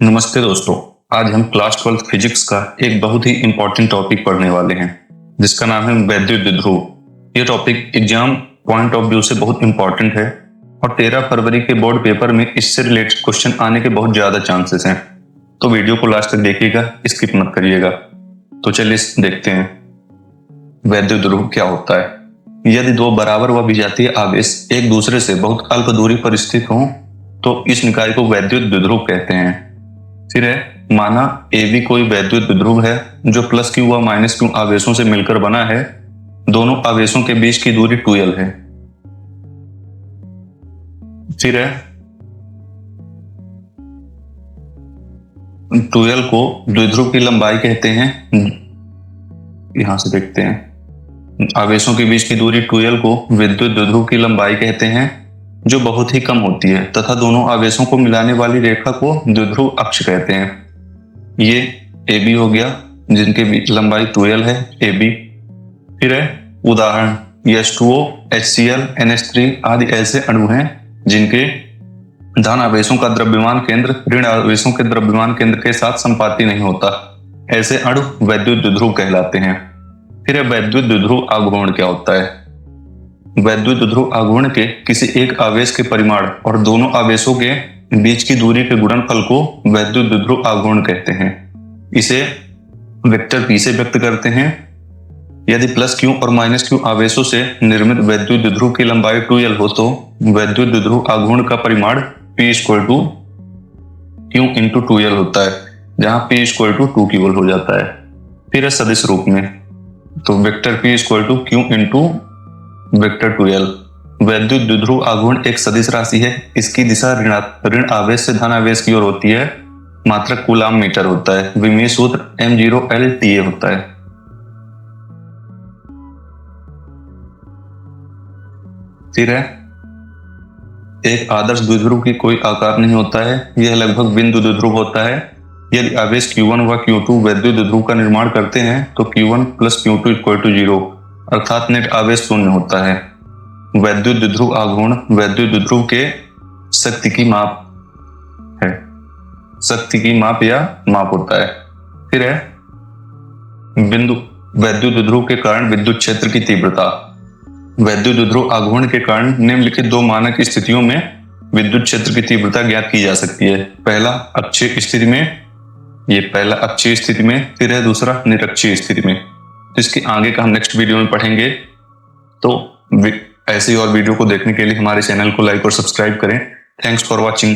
नमस्ते दोस्तों। आज हम क्लास 12 फिजिक्स का एक बहुत ही इंपॉर्टेंट टॉपिक पढ़ने वाले हैं जिसका नाम है वैद्युत द्विध्रुव। ये topic exam point of view से बहुत इंपॉर्टेंट है और 13 फरवरी के बोर्ड पेपर में इससे रिलेटेड क्वेश्चन आने के बहुत ज्यादा चांसेस हैं। तो वीडियो को लास्ट तक देखिएगा, स्किप मत करिएगा। तो चलिए देखते हैं वैद्युत द्विध्रुव क्या होता है। यदि दो बराबर व विजातीय आवेश एक दूसरे से बहुत अल्प दूरी पर स्थित हों तो इस निकाय को वैद्युत द्विध्रुव कहते हैं। फिर है, माना AB कोई वैद्युत द्विध्रुव है जो प्लस Q व माइनस Q आवेशों से मिलकर बना है। दोनों आवेशों के बीच की दूरी 2L है। फिर है, 2L को द्विध्रुव की लंबाई कहते हैं। यहां से देखते हैं, आवेशों के बीच की दूरी 2L को विद्युत द्विध्रुव की लंबाई कहते हैं जो बहुत ही कम होती है, तथा दोनों आवेशों को मिलाने वाली रेखा को द्विध्रुव अक्ष कहते हैं। ये AB हो गया जिनके लंबाई 2L है, AB। फिर है उदाहरण, H2O, HCl, NH3 आदि ऐसे अणु हैं जिनके धन आवेशों का द्रव्यमान केंद्र ऋण आवेशों के द्रव्यमान केंद्र के साथ संपाती नहीं होता। ऐसे अणु वैद्युत द्विध्रुव कहलाते हैं। फिर है वैद्युत द्विध्रुव आघूर्ण क्या होता है। वैद्युत द्विध्रुव आघूर्ण के किसी एक आवेश के परिमाण और दोनों आवेशों के बीच की दूरी के गुणनफल को वैद्युत द्विध्रुव आघूर्ण कहते हैं। इसे वेक्टर P से व्यक्त करते हैं। यदि प्लस Q और माइनस Q आवेशों से निर्मित वैद्युत द्विध्रुव की लंबाई 2L हो तो वैद्युत द्विध्रुव आघूर्ण का परिमाण P = Q × 2L होता है, जहां P = 2 केवल हो जाता है। फिर है सदिश रूप में, तो vector P = Q × vector 2L। वैद्युत द्विध्रुव आघूर्ण एक सदिश राशि है। इसकी दिशा ऋण आवेश से धन आवेश की ओर होती है। मात्रक कूलाम मीटर होता है। विमीय सूत्र m0L/TA होता है। फिर है, एक आदर्श द्विध्रुव की कोई आकार नहीं होता है, यह लगभग बिंदु द्विध्रुव होता है। यदि आवेश Q1 व Q2 वैद्युत द्विध्रुव का निर्माण करते हैं तो Q1 + Q2 = 0, अर्थात नेट आवेश शून्य होता है। वैद्युत द्विध्रुव आघूर्ण वैद्युत द्विध्रुव के शक्ति की माप है, शक्ति की माप या माप होता है। फिर है बिंदु वैद्युत द्विध्रुव के कारण विद्युत क्षेत्र की तीव्रता। वैद्युत द्विध्रुव आघूर्ण के कारण निम्नलिखित दो मानक स्थितियों में विद्युत क्षेत्र की तीव्रता ज्ञात की जा सकती है। पहला अक्षीय स्थिति में, फिर है दूसरा निरक्षीय स्थिति में। तो इसके आगे का हम नेक्स्ट वीडियो में पढ़ेंगे। तो ऐसी और वीडियो को देखने के लिए हमारे चैनल को लाइक और सब्सक्राइब करें। Thanks for watching.